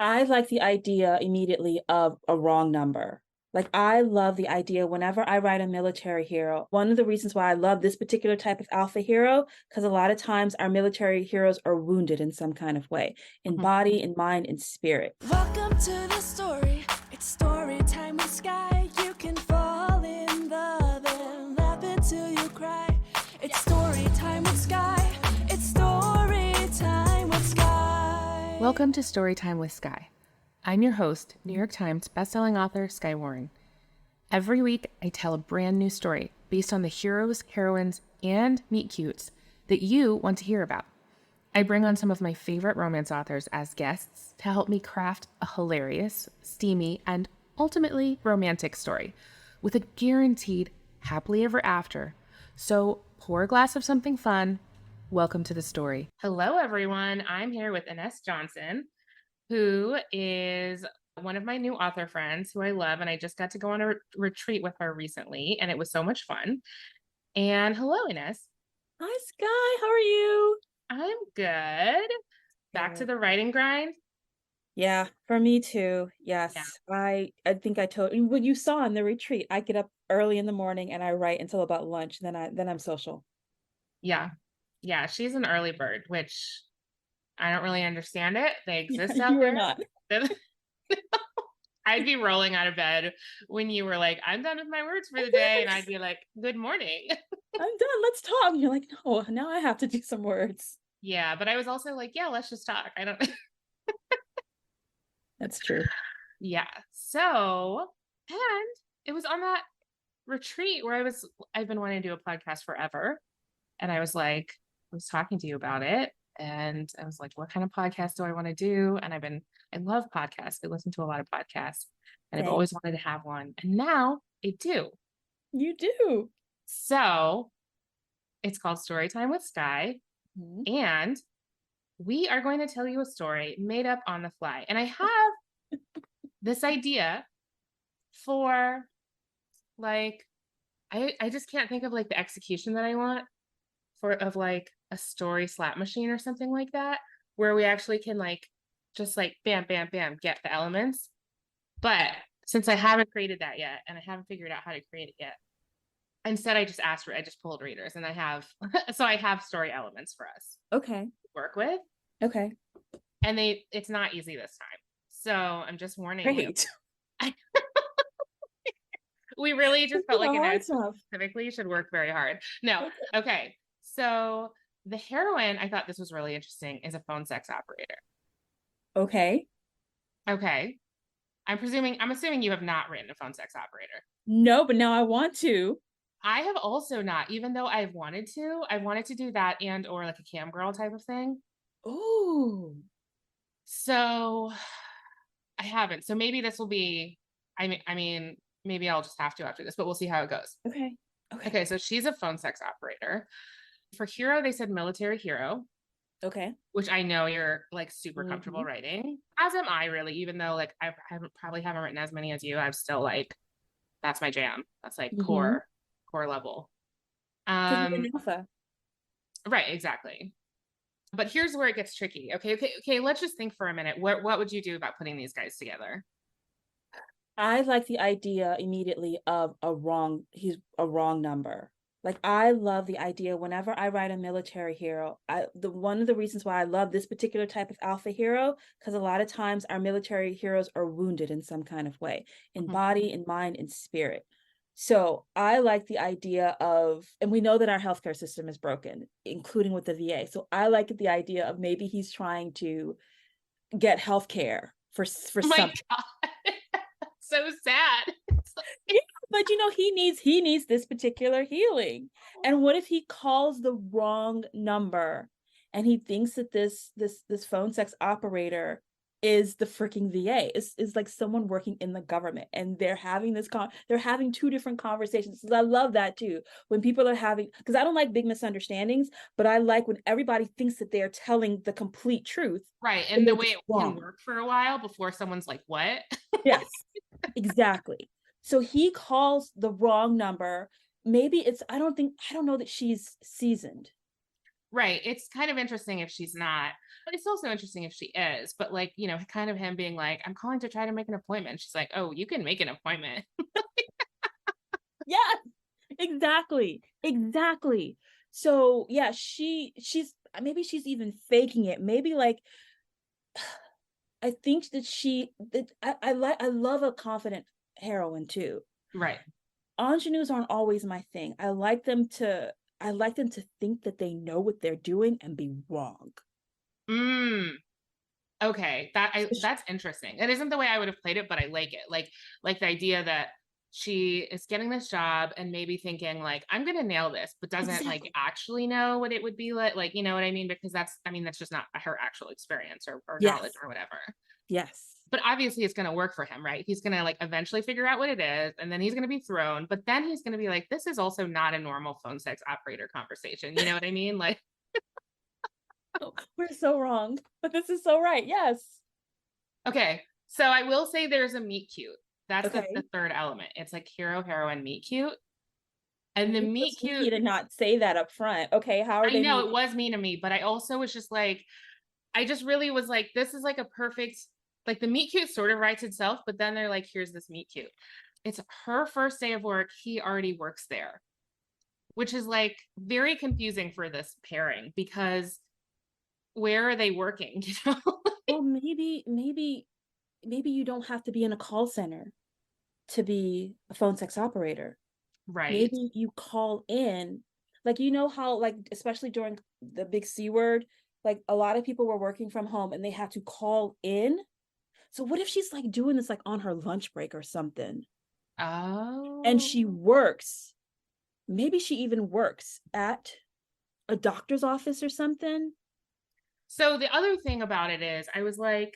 I like the idea immediately of a wrong number. Like, I love the idea whenever I write a military hero. One of the reasons why I love this particular type of alpha hero, because a lot of times our military heroes are wounded in some kind of way, in Mhm. body, in mind, in spirit. Welcome to the story. It's story time with Skye. You can fall in love and laugh until you cry. It's story time with Skye. It's story time with Skye. Welcome to Storytime with Skye. I'm your host, New York Times bestselling author Skye Warren. Every week, I tell a brand new story based on the heroes, heroines, and meet-cutes that you want to hear about. I bring on some of my favorite romance authors as guests to help me craft a hilarious, steamy, and ultimately romantic story with a guaranteed happily ever after. So pour a glass of something fun. Welcome to the story. Hello, everyone. I'm here with Ines Johnson, who is one of my new author friends who I love. And I just got to go on a retreat with her recently, and it was so much fun. And hello, Ines. Hi, Skye. How are you? I'm good. Back to Good. the writing grind. Yeah, for me too. Yeah. Yes. I think I told you what you saw in the retreat. I get up early in the morning and I write until about lunch. Then I'm social. Yeah. Yeah. She's an early bird, which I don't really understand it. They Yeah, exist out you are not. there. I'd be rolling out of bed when you were like, I'm done with my words for the day. And I'd Yes. be like, good morning. I'm done. Let's talk. And you're like, no, now I have to do some words. Yeah. But I was also like, yeah, let's just talk. I don't. That's true. Yeah. So, and it was on that retreat where I've been wanting to do a podcast forever. And I was like, I was talking to you about it. And I was like, what kind of podcast do I want to do? And I love podcasts. I listen to a lot of podcasts and I've Same. always wanted to have one. And now I do. You do. So it's called Storytime with Skye. Mhm. And we are going to tell you a story made up on the fly. And I have this idea for like, I just can't think of like the execution that I want for of like a story slap machine or something like that, where we actually can like just like bam, bam, bam, get the elements. But since I haven't created that yet and I haven't figured out how to create it yet, instead I just pulled readers and I have so I have story elements for us Okay. to work with. Okay. And it's not easy this time. So I'm just warning you. Great. We really This just is felt the like hard Ines stuff. specifically should work very hard. No. Okay. Okay. So the heroine, I thought this was really interesting, is a phone sex operator. Okay. Okay. I'm assuming you have not written a phone sex operator. No, but now I want to. I have also not, even though I wanted to do that and or like a cam girl type of thing. Oh. So I haven't. So maybe this will be, I mean, maybe I'll just have to after this, but we'll see how it goes. Okay. Okay. Okay, so she's a phone sex operator. For hero, they said military hero, Okay. which I know you're like super comfortable Hmm. writing, as am I really, even though like probably haven't written as many as you. I'm still like, that's my jam. That's like Hmm. core level. Because you're Um, an alpha. right, exactly. But here's where it gets tricky. Okay. Let's just think for a minute. What would you do about putting these guys together? I like the idea immediately of he's a wrong number. Like, I love the idea whenever I write a military hero. The one of the reasons why I love this particular type of alpha hero, because a lot of times our military heroes are wounded in some kind of way, in Mhm. body, in mind, in spirit. So I like the idea of, and we know that our healthcare system is broken, including with the VA. So I like the idea of maybe he's trying to get healthcare for Oh my some. God. So sad. Yeah, but he needs this particular healing. And what if he calls the wrong number and he thinks that this phone sex operator is the freaking VA, is like someone working in the government, and they're having two different conversations. I love that too. When people are having, because I don't like big misunderstandings, but I like when everybody thinks that they're telling the complete truth Right. and And the they're way just it can wrong. work for a while before someone's like, what? Yes. Exactly. So he calls the wrong number. Maybe I don't know that she's seasoned. Right. It's kind of interesting if she's not. it's also interesting if she is, but like, you know, kind of him being like, I'm calling to try to make an appointment. She's like, oh, you can make an appointment. Yeah, exactly. So yeah, she's maybe she's even faking it. Maybe like I think that I love a confident heroine too. Right. Ingenues aren't always my thing. I like them to think that they know what they're doing and be wrong. Mm, okay. That's interesting. It isn't the way I would have played it, but I like it. Like the idea that she is getting this job and maybe thinking like, I'm gonna nail this, but doesn't like Exactly. actually know what it would be like, you know what I mean? Because that's just not her actual experience or knowledge Yes. or whatever. Yes. But obviously it's going to work for him, right? He's going to like eventually figure out what it is, and then he's going to be thrown, but then he's going to be like, this is also not a normal phone sex operator conversation, you know what I mean? Like, Oh, we're so wrong, but this is so right. Yes. okay, so I will say there's a meet cute. That's the Okay. third element. It's like hero heroine meet cute, and the Maybe it meet was me cute, to not say that up front. Okay, how are I they know it meeting? was mean to me, but I also was just like, I just really was like, this is like a perfect, like the meet cute sort of writes itself, but then they're like, here's this meet cute. It's her first day of work. He already works there, which is like very confusing for this pairing because where are they working? You know? Well, maybe you don't have to be in a call center to be a phone sex operator. Right. Maybe you call in, like you know how like especially during the big C word, like a lot of people were working from home and they had to call in. So what if she's like doing this like on her lunch break or something? And Oh. she works, maybe she even works at a doctor's office or something. So the other thing about it is I was like,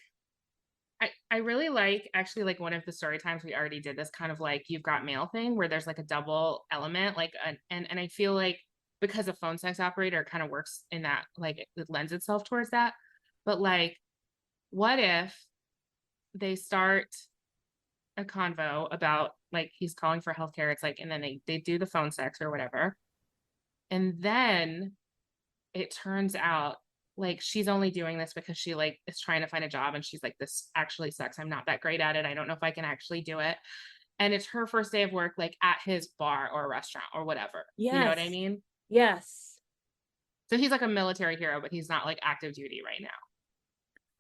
I really like actually like one of the story times we already did this kind of like you've got mail thing where there's like a double element like and I feel like because a phone sex operator kind of works in that like it lends itself towards that. But like what if they start a convo about like he's calling for healthcare. It's like, and then they do the phone sex or whatever. And then it turns out like she's only doing this because she like is trying to find a job and she's like, this actually sucks. I'm not that great at it. I don't know if I can actually do it. And it's her first day of work, like at his bar or restaurant or whatever. You know what I Yes. mean? Yes. So he's like a military hero, but he's not like active duty right now.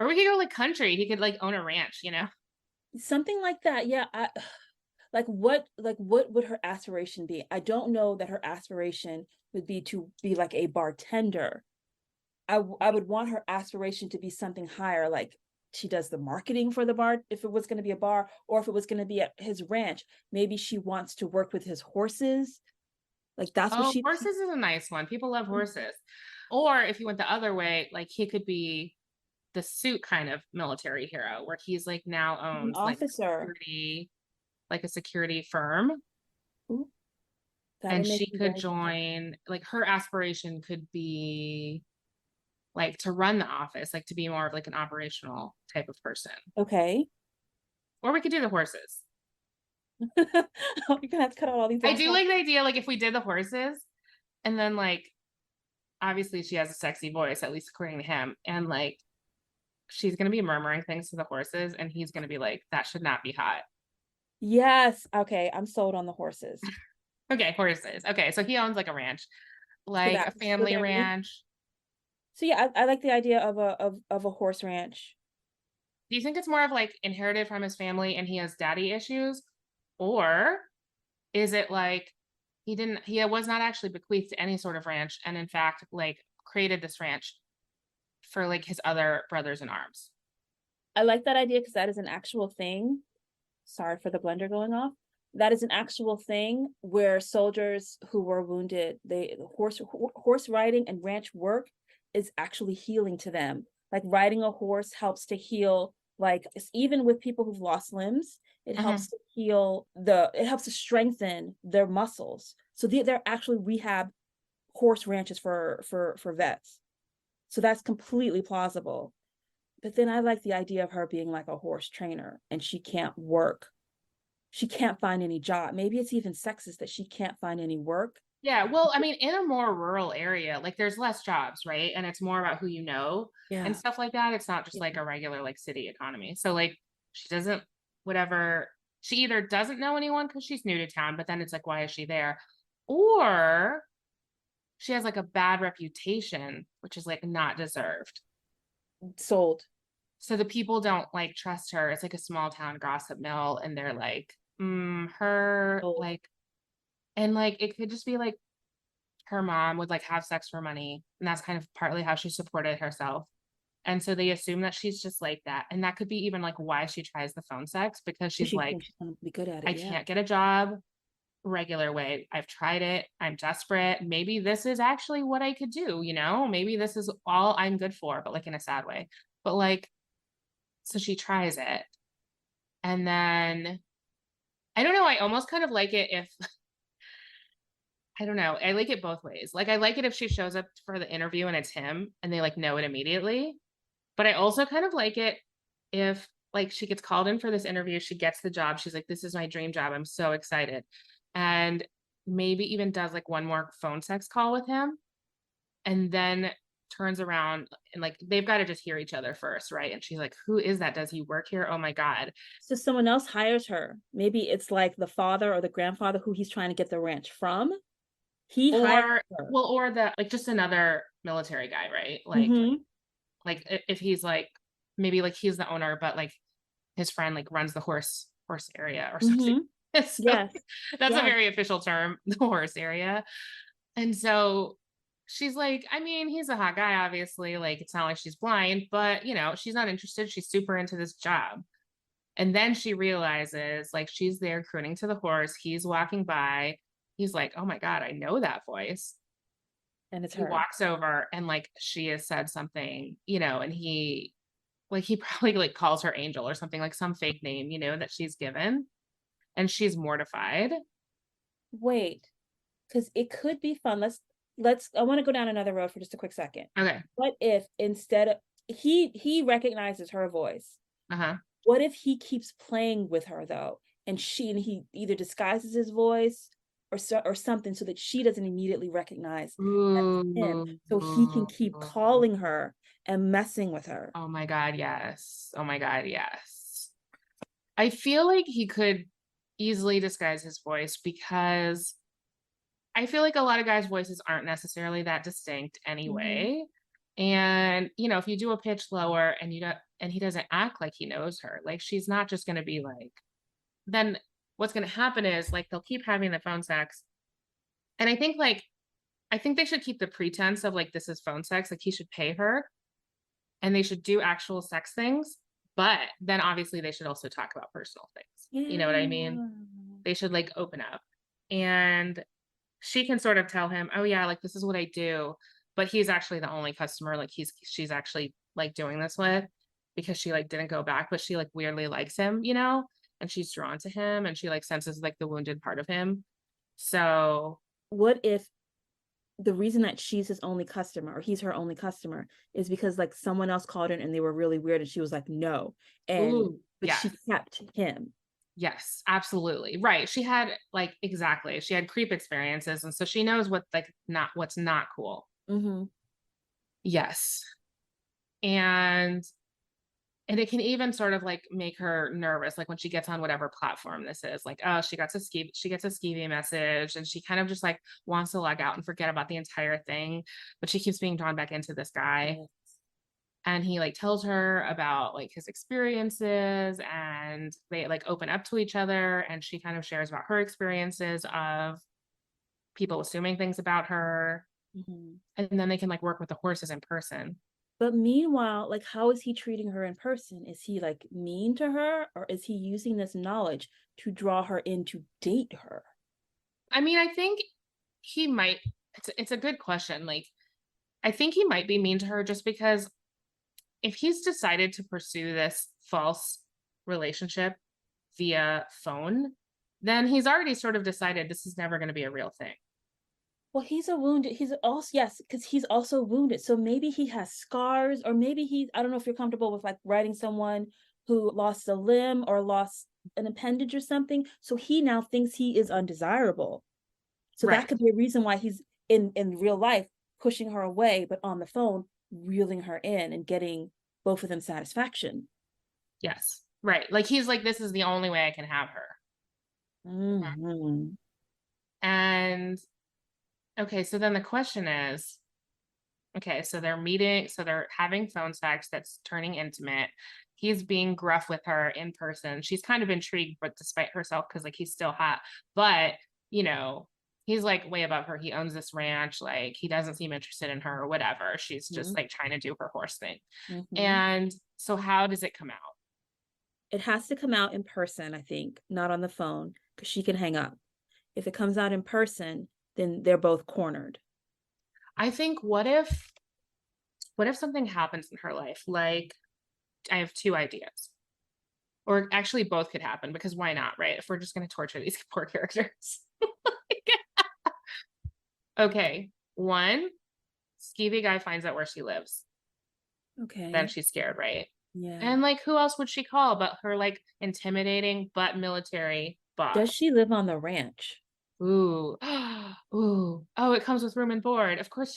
Or we could go like country. He could like own a ranch, you know? Something like that. Yeah, like what would her aspiration be? I don't know that her aspiration would be to be like a bartender. I would want her aspiration to be something higher, like she does the marketing for the bar if it was going to be a bar, or if it was going to be at his ranch, maybe she wants to work with his horses. Like that's what Oh, she horses is a nice one. People love horses. Or if you went the other way, like he could be the suit kind of military hero where he's like now an owns officer. like a security firm. Ooh, that And would make she me could very join, like her aspiration could be like to run the office, like to be more of like an operational type of person. okay. Or we could do the horses. You're gonna have to cut out all these I different do parts. like the idea, like if we did the horses and then like obviously she has a sexy voice, at least according to him. And like she's gonna be murmuring things to the horses and he's gonna be like, that should not be hot. Yes. Okay, I'm sold on the horses. Okay, horses. Okay, so he owns like a ranch, So like a so family ranch. so yeah, I like the idea of a horse ranch. Do you think it's more of like inherited from his family and he has daddy issues? Or is it like he was not actually bequeathed to any sort of ranch and in fact like created this ranch for like his other brothers in arms? I like that idea because that is an actual thing. Sorry for the blender going off. That is an actual thing where soldiers who were wounded, they horse riding and ranch work is actually healing to them. Like riding a horse helps to heal, like even with people who've lost limbs, it Mhm. helps to heal it helps to strengthen their muscles. So they're actually rehab horse ranches for vets. So that's completely plausible. But then I like the idea of her being like a horse trainer and she can't work. She can't find any job. Maybe it's even sexist that she can't find any work. Yeah, well, I mean, in a more rural area, like there's less jobs, right? And it's more about who you know and Yeah. stuff like that. It's not just Yeah. like a regular like city economy. So like she doesn't whatever she either doesn't know anyone because she's new to town, but then it's like, why is she there? Or she has like a bad reputation, which is like not deserved. Sold. So the people don't like trust her. It's like a small town gossip mill, and they're like, her Sold. like, and like it could just be like her mom would like have sex for money, and that's kind of partly how she supported herself. And so they assume that she's just like that. And that could be even like why she tries the phone sex, because Because she's she like, thinks she's gonna be good at it. I Yeah. can't get a job regular way. I've tried it. I'm desperate. Maybe this is actually what I could do, you know? Maybe this is all I'm good for, but like in a sad way. But like, so she tries it. And then I don't know, I almost kind of like it if I don't know. I like it both ways. Like I like it if she shows up for the interview and it's him and they like know it immediately. But I also kind of like it if like she gets called in for this interview, she gets the job, she's like, this is my dream job. I'm so excited. And maybe even does like one more phone sex call with him and then turns around and like they've got to just hear each other first, right? And she's like, who is that? Does he work here? Oh my God. So someone else hires her. Maybe it's like the father or the grandfather who he's trying to get the ranch from. He hires Or her. well, or the like just another military guy, right? Mm-hmm. Like if he's like maybe like he's the owner, but like his friend like runs the horse area or something. Mm-hmm. So Yes. that's a Yes. very official term, the horse area. And so she's like, I mean, he's a hot guy, obviously. Like, it's not like she's blind, but you know, she's not interested. She's super into this job. And then she realizes, like, she's there crooning to the horse. He's walking by. He's like, oh my God, I know that voice. And it's He her. walks over and like she has said something, you know, and he probably like calls her Angel or something, like some fake name, you know, that she's given. And she's mortified. Wait, because it could be fun. I want to go down another road for just a quick second. Okay. What if instead of he recognizes her voice? Uh-huh. What if he keeps playing with her though, and he either disguises his voice or something so that she doesn't immediately recognize him, Ooh. so he can keep calling her and messing with her. Oh my God, yes. Oh my God, yes. I feel like he could easily disguise his voice because I feel like a lot of guys' voices aren't necessarily that distinct Mm-hmm. anyway. And you know, if you do a pitch lower and you don't and he doesn't act like he knows her, like she's not just gonna be like, then what's gonna happen is like they'll keep having the phone sex. And I think they should keep the pretense of like this is phone sex, like he should pay her and they should do actual sex things. But then obviously they should also talk about personal things. You know what I mean? Yeah. They should like open up. And she can sort of tell him, oh yeah, like this is what I do. But he's actually the only customer like she's actually like doing this with because she like didn't go back, but she like weirdly likes him, you know, and she's drawn to him and she like senses like the wounded part of him. So What if the reason that she's his only customer or he's her only customer is because like someone else called in and they were really weird and she was like no, and ooh, but yes. she kept him. Yes, absolutely. Right. She had like exactly. She had creep experiences and so she knows what like not what's not cool. Mm-hmm. Yes. And it can even sort of like make her nervous like when she gets on whatever platform this is. Like, oh, she gets a skeevy message and she kind of just like wants to log out and forget about the entire thing, but she keeps being drawn back into this guy. Yes. And he like tells her about like his experiences and they like open up to each other and she kind of shares about her experiences of people assuming things about her Mm-hmm. and then they can like work with the horses in person. But meanwhile, like how is he treating her in person? Is he like mean to her or is he using this knowledge to draw her in to date her? I mean, I think he might it's a good question. Like I think he might be mean to her just because if he's decided to pursue this false relationship via phone, then he's already sort of decided this is never going to be a real thing. Well, he's also, yes, because he's also wounded. So maybe he has scars, or maybe I don't know if you're comfortable with like writing someone who lost a limb or lost an appendage or something. So he now thinks he is undesirable. So that Right. could be a reason why he's in real life pushing her away, but on the phone reeling her in and getting both of them satisfaction. Yes. Right. Like he's like, this is the only way I can have her. Mm-hmm. And okay, so then the question is, okay, so they're meeting, so they're having phone sex that's turning intimate. He's being gruff with her in person. She's kind of intrigued, but despite herself, because like he's still hot. But you know, he's like way above her. He owns this ranch. Like he doesn't seem interested in her or whatever. She's just like trying to do her horse thing. Mm-hmm. And so how does it come out? It has to come out in person, I think, not on the phone, because she can hang up. If it comes out in person, then they're both cornered. I think what if something happens in her life? Like I have two ideas. Or actually both could happen because why not, right? If we're just going to torture these poor characters. Okay. One, skeevy guy finds out where she lives. Then Okay. she's scared, right? Yeah. And like who else would she call but her like intimidating but military Does boss? she live on the ranch? Ooh. Ooh. Oh, it comes with room and board. Of course.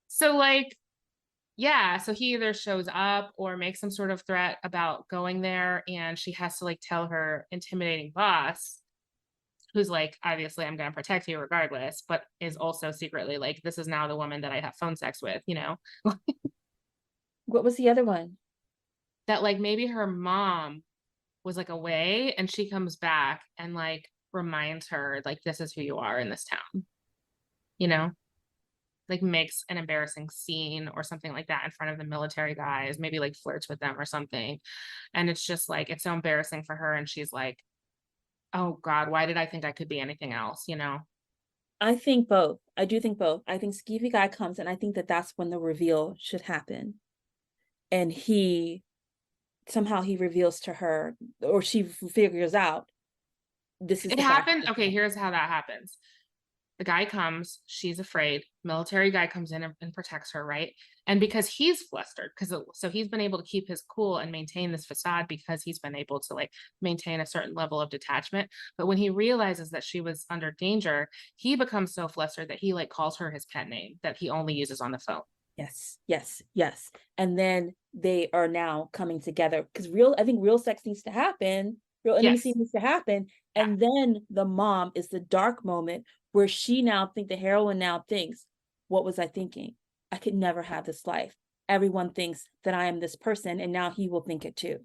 So like yeah, so he either shows up or makes some sort of threat about going there and she has to like tell her intimidating boss who's like, obviously, I'm going to protect you regardless, but is also secretly like, this is now the woman that I have phone sex with, you know? What was the other one? That like maybe her mom was like away and she comes back and like reminds her, like, this is who you are in this town, you know? Like makes an embarrassing scene or something like that in front of the military guys, maybe like flirts with them or something. And it's just like, it's so embarrassing for her. And she's like, oh God, why did I think I could be anything else, you know? I think both. I do think both. I think Skeevy Guy comes, and I think that that's when the reveal should happen. And he somehow he reveals to her, or she figures out this is It the fact. happened. Okay, here's how that happens. The guy comes, she's afraid. Military guy comes in and protects her, right? And because he's flustered, because so he's been able to keep his cool and maintain this facade because he's been able to like maintain a certain level of detachment. But when he realizes that she was under danger, he becomes so flustered that he like calls her his pet name that he only uses on the phone. Yes, yes, yes. And then they are now coming together because I think real sex needs to happen, real intimacy Yes. needs to happen. Yeah. And then the mom is the dark moment where the heroine now thinks, what was I thinking? I could never have this life. Everyone thinks that I am this person, and now he will think it too.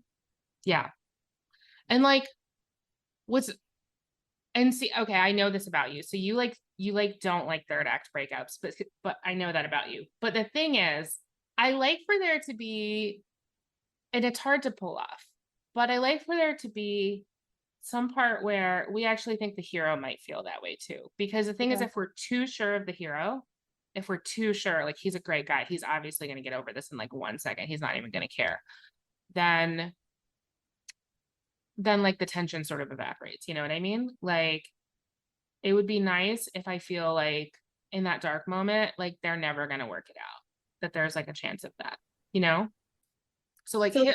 Yeah. And like what's and see, okay, I know this about you. So you like don't like third act breakups, but I know that about you. But the thing is, I like for there to be, and it's hard to pull off, but I like for there to be some part where we actually think the hero might feel that way too. Because the thing is, Okay. if we're too sure of the hero, if we're too sure, like he's a great guy, he's obviously going to get over this in like 1 second. He's not even going to care. Then like the tension sort of evaporates. You know what I mean? Like it would be nice if I feel like in that dark moment, like they're never going to work it out, that there's like a chance of that, you know? So like So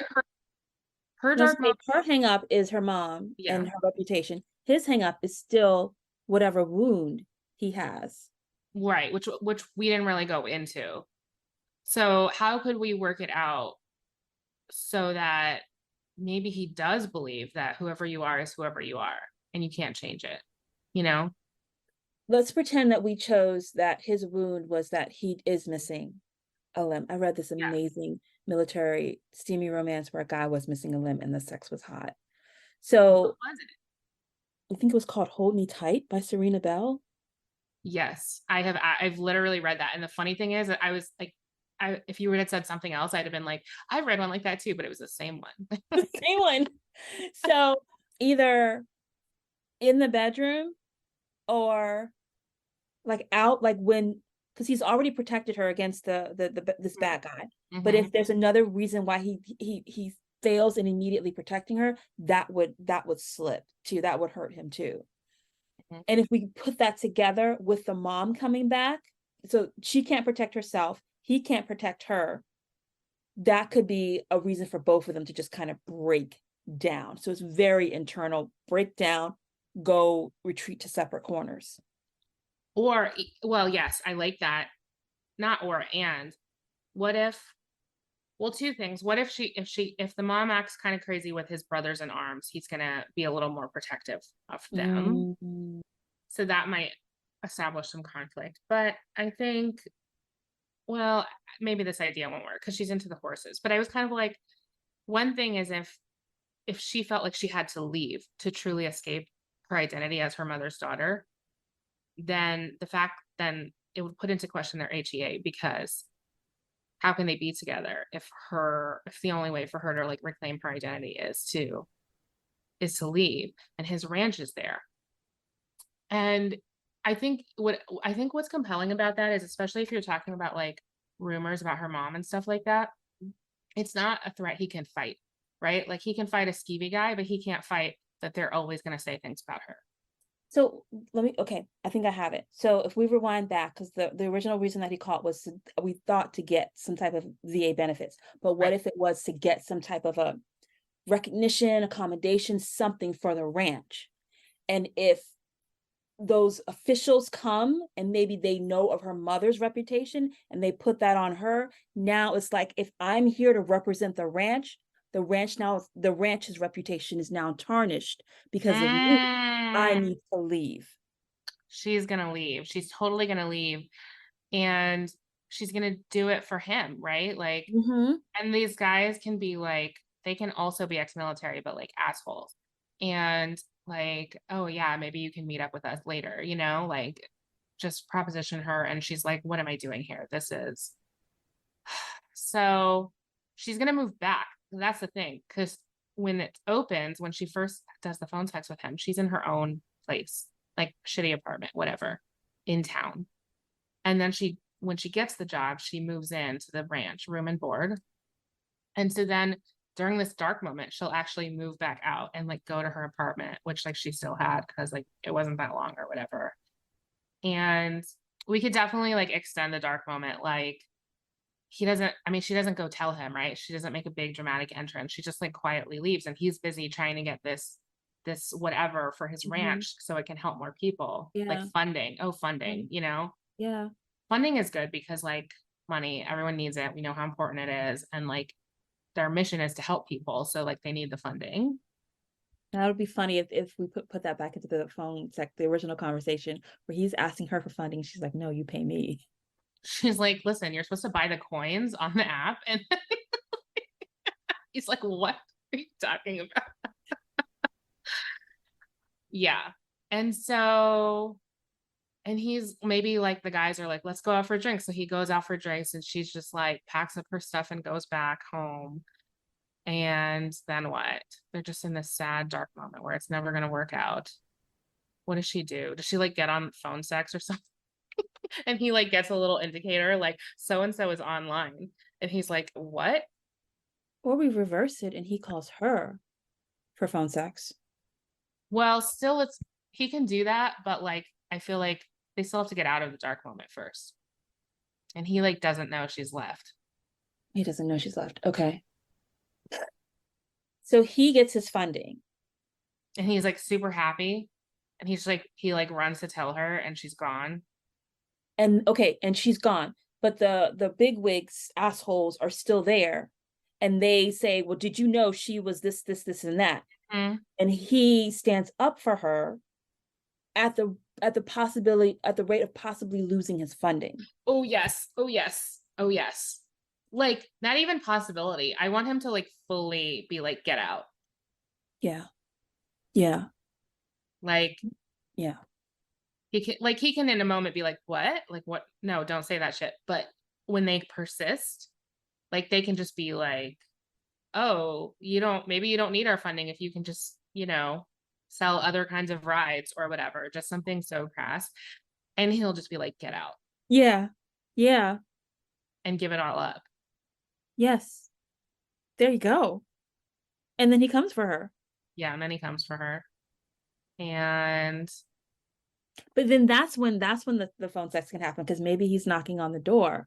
her no, so dark moment. her hang up is her mom Yeah. and her reputation. His hang up is still whatever wound he has. Right. Which we didn't really go into. So how could we work it out so that maybe he does believe that whoever you are is whoever you are and you can't change it, you know? Let's pretend that we chose that his wound was that he is missing a limb. I read this Yeah. amazing military steamy romance where a guy was missing a limb and the sex was hot. What So was it? I think it was called Hold Me Tight by Serena Bell. Yes, I've literally read that. And the funny thing is that I was like, if you would have said something else, I'd have been like, I read one like that too, but it was the same one. The same one. So either in the bedroom or like out, like when, because he's already protected her against this bad guy. But Mhm. if there's another reason why he fails in immediately protecting her, that would slip too. That would hurt him too. Mhm. And if we put that together with the mom coming back, so she can't protect herself, he can't protect her, that could be a reason for both of them to just kind of break down. So it's very internal, break down, go retreat to separate corners. Or, well, yes, I like that. Not or, and what if, well, two things. What if if the mom acts kind of crazy with his brothers in arms, he's going to be a little more protective of them. Mm. So that might establish some conflict. But I think, well, maybe this idea won't work because she's into the horses. But I was kind of like, one thing is if she felt like she had to leave to truly escape her identity as her mother's daughter, then then it would put into question their HEA, because how can they be together if the only way for her to like reclaim her identity is to leave, and his ranch is there. And I think what's compelling about that is, especially if you're talking about like rumors about her mom and stuff like that, it's not a threat he can fight, right? Like he can fight a skeevy guy, but he can't fight that they're always going to say things about her. So okay, I think I have it. So if we rewind back, because the original reason that he called was we thought to get some type of VA benefits, but what Right. if it was to get some type of a recognition, accommodation, something for the ranch? And if those officials come and maybe they know of her mother's reputation and they put that on her, now it's like, if I'm here to represent the ranch's reputation is now tarnished because of me. I need to leave. She's going to leave. She's totally going to leave. And she's going to do it for him, right? Like, and these guys can be like, they can also be ex-military, but like assholes. And like, oh yeah, maybe you can meet up with us later, like just proposition her. And she's like, what am I doing here? This is so she's going to move back. That's the thing. Cause when it opens, when she first does the phone sex with him, she's in her own place, like shitty apartment, whatever, in town. And then when she gets the job, she moves into the ranch, room and board. And so then during this dark moment, she'll actually move back out and like go to her apartment, which like she still had because like it wasn't that long or whatever. And we could definitely like extend the dark moment. Like she doesn't go tell him, right? She doesn't make a big dramatic entrance. She just like quietly leaves, and he's busy trying to get this whatever for his ranch so it can help more people. Yeah. Like funding. Oh, funding, Yeah. Funding is good because like money, everyone needs it. We know how important it is. And like their mission is to help people. So like they need the funding. That would be funny if we put that back into the phone sex, the original conversation where he's asking her for funding. She's like, no, you pay me. She's like, listen, you're supposed to buy the coins on the app. And he's like, what are you talking about? Yeah. And so, and he's maybe like, the guys are like, let's go out for drinks. So he goes out for drinks, and she's just like packs up her stuff and goes back home. And then what? They're just in this sad, dark moment where it's never going to work out. What does she do? Does she like get on phone sex or something? And he like gets a little indicator like so-and-so is online. And he's like, what? Or we reverse it and he calls her for phone sex. Well, still he can do that, but like I feel like they still have to get out of the dark moment first. And he like doesn't know she's left. He doesn't know she's left. Okay. So he gets his funding. And he's like super happy. And he like runs to tell her, and she's gone. And okay, and she's gone. But the bigwigs assholes are still there. And they say, well, did you know she was this, and that? And he stands up for her at the rate of possibly losing his funding. Oh yes. Oh yes. Oh yes. Like not even possibility. I want him to like fully be like, get out. Yeah. Yeah. Like, yeah. He can in a moment be like, what? Like what? No, don't say that shit. But when they persist, like they can just be like, oh, maybe you don't need our funding if you can just, sell other kinds of rides or whatever, just something so crass. And he'll just be like, get out. Yeah. Yeah. And give it all up. Yes. There you go. And then he comes for her. Yeah, and then he comes for her. And but then that's when the phone sex can happen, because maybe he's knocking on the door.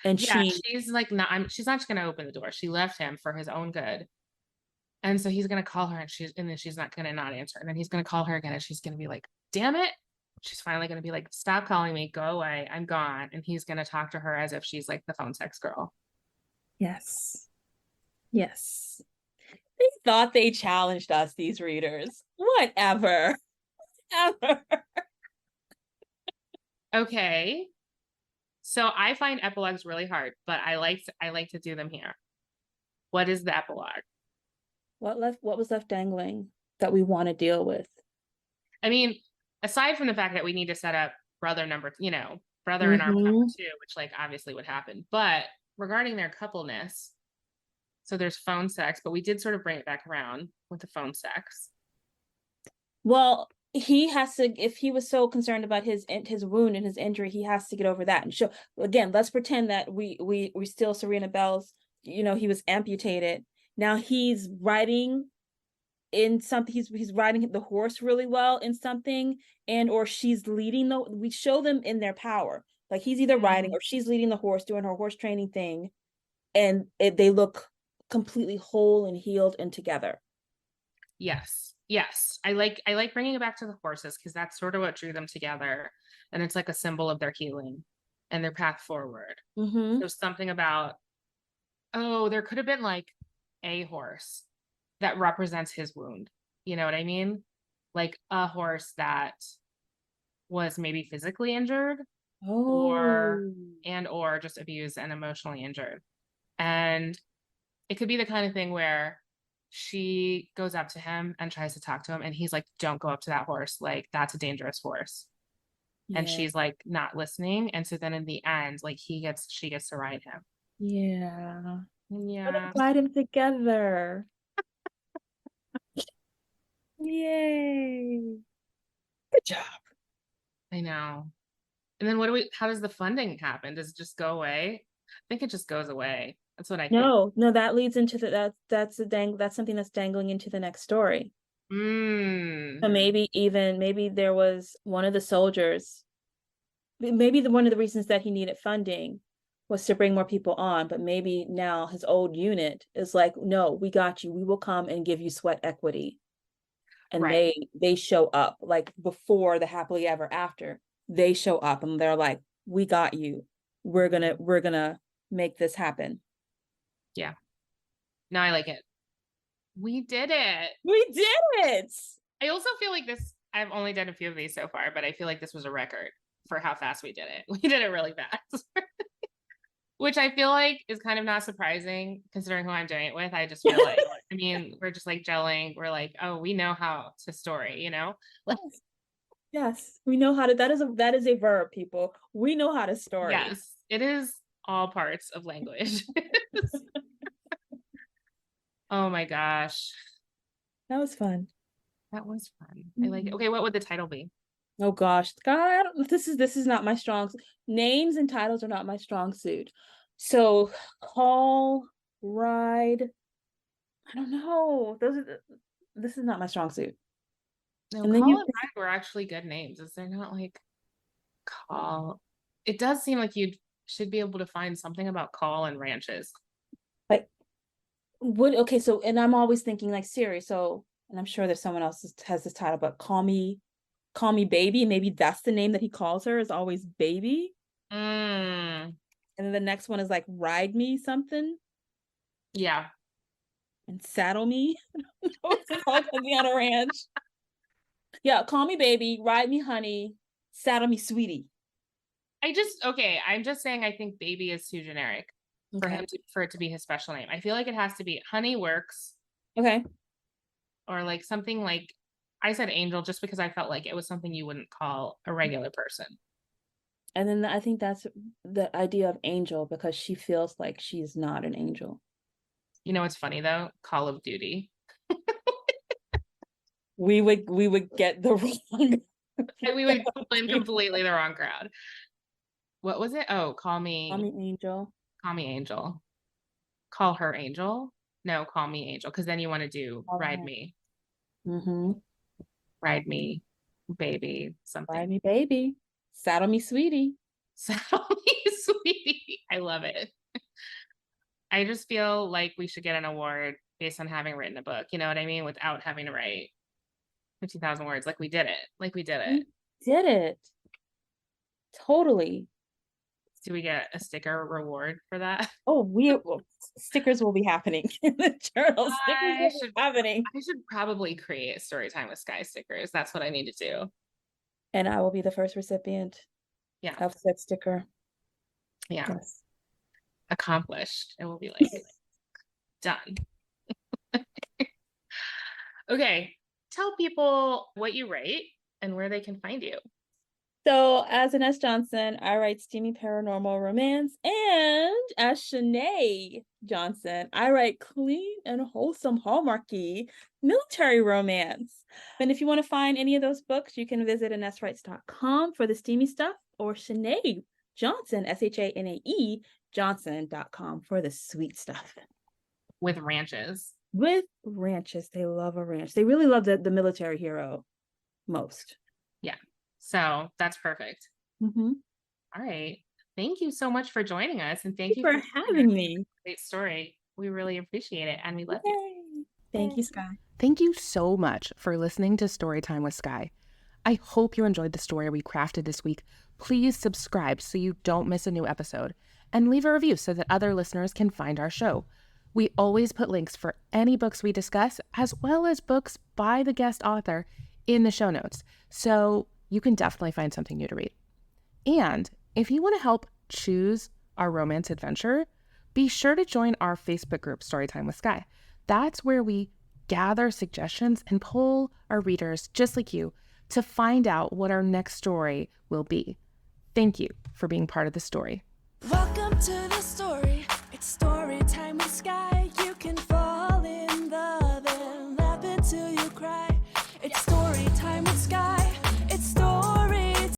And yeah, she's like, she's not just gonna open the door. She left him for his own good. And so he's gonna call her, and then she's not gonna not answer. And then he's gonna call her again, and she's gonna be like, damn it. She's finally gonna be like, stop calling me, go away, I'm gone. And he's gonna talk to her as if she's like the phone sex girl. Yes. Yes. They thought they challenged us, these readers. Whatever. Ever. Okay. So I find epilogues really hard, but I like to do them here. What is the epilogue? What was left dangling that we want to deal with? I mean, aside from the fact that we need to set up brother in arms number 2, which like obviously would happen, but regarding their coupleness, so there's phone sex, but we did sort of bring it back around with the phone sex. Well, he has to, if he was so concerned about his wound and his injury, he has to get over that and show. Again, let's pretend that we still Serena Bell's, he was amputated. Now he's riding in something, he's riding the horse really well in something, and or she's leading we show them in their power. Like he's either riding or she's leading the horse, doing her horse training thing, and they look completely whole and healed and together. Yes. I like bringing it back to the horses, because that's sort of what drew them together, and it's like a symbol of their healing and their path forward. There's something about, there could have been like a horse that represents his wound. You know what I mean? Like a horse that was maybe physically injured or just abused and emotionally injured. And it could be the kind of thing where she goes up to him and tries to talk to him, and he's like, don't go up to that horse, like that's a dangerous horse. And she's like not listening, and so then in the end, like she gets to ride him. Ride him together. Yay, good job. I know. And then how does the funding happen? Does it just go away? I think it just goes away. That's what I think. No, that leads into that's something that's dangling into the next story. So maybe there was one of the soldiers, maybe one of the reasons that he needed funding was to bring more people on, but maybe now his old unit is like, no, we got you, we will come and give you sweat equity. And they show up, like before the happily ever after, they show up and they're like, we got you, we're gonna make this happen. Yeah. No, I like it. We did it. I also feel like I've only done a few of these so far, but I feel like this was a record for how fast we did it. We did it really fast. Which I feel like is kind of not surprising considering who I'm doing it with. I just feel like, I mean, we're just like gelling. We're like, oh, we know how to story, Yes, we know how to, that is a verb, people. We know how to story. Yes, it is all parts of language. Oh my gosh. That was fun. I like it. Okay, what would the title be? Oh gosh, God, this is not my strong. Names and titles are not my strong suit. So call, ride. I don't know. This is not my strong suit. No, and Call and Ride were actually good names. Is there not like Call? It does seem like you should be able to find something about Call and ranches. Like okay, so and I'm always thinking like Siri, so and I'm sure there's someone else has this title, but call me baby. Maybe that's the name that he calls her, is always baby. And then the next one is like ride me something. Yeah. And saddle me. It's all gonna be on a ranch. Yeah, call me baby, ride me honey, saddle me sweetie. I'm just saying I think baby is too generic for it to be his special name. I feel like it has to be honey works. Okay. Or like something like, I said angel just because I felt like it was something you wouldn't call a regular person. And then I think that's the idea of angel, because she feels like she's not an angel. You know what's funny though? Call of Duty. we would get the wrong. We would blame completely the wrong crowd. What was it? Oh, call me angel. Call me angel. Call her angel. No, call me angel. Because then you want to do ride me. Ride me, baby, something. Ride me, baby. Saddle me, sweetie. Saddle me, sweetie. I love it. I just feel like we should get an award based on having written a book. You know what I mean? Without having to write 15,000 words. Like we did it. We did it. Totally. Do we get a sticker reward for that? Oh, stickers will be happening in the journal. Stickers will be happening. I should probably create Storytime with Skye stickers. That's what I need to do. And I will be the first recipient. Yeah. Of said sticker. Yeah. Yes. Accomplished. It will be like done. Okay. Tell people what you write and where they can find you. So as Ines Johnson, I write steamy paranormal romance, and as Shanae Johnson, I write clean and wholesome hallmarky military romance. And if you want to find any of those books, you can visit InesWrites.com for the steamy stuff, or Shanae Johnson, SHANAE Johnson.com for the sweet stuff. With ranches. With ranches. They love a ranch. They really love the military hero most. Yeah. So that's perfect. Mm-hmm. All right. Thank you so much for joining us. And thank you for having me. Great story. We really appreciate it. And we love you. Thank you, Skye. Thank you so much for listening to Storytime with Skye. I hope you enjoyed the story we crafted this week. Please subscribe so you don't miss a new episode, and leave a review so that other listeners can find our show. We always put links for any books we discuss, as well as books by the guest author, in the show notes. So you can definitely find something new to read. And if you want to help choose our romance adventure, be sure to join our Facebook group, Storytime with Skye. That's where we gather suggestions and poll our readers, just like you, to find out what our next story will be. Thank you for being part of the story. Welcome to the story. It's story time with Skye.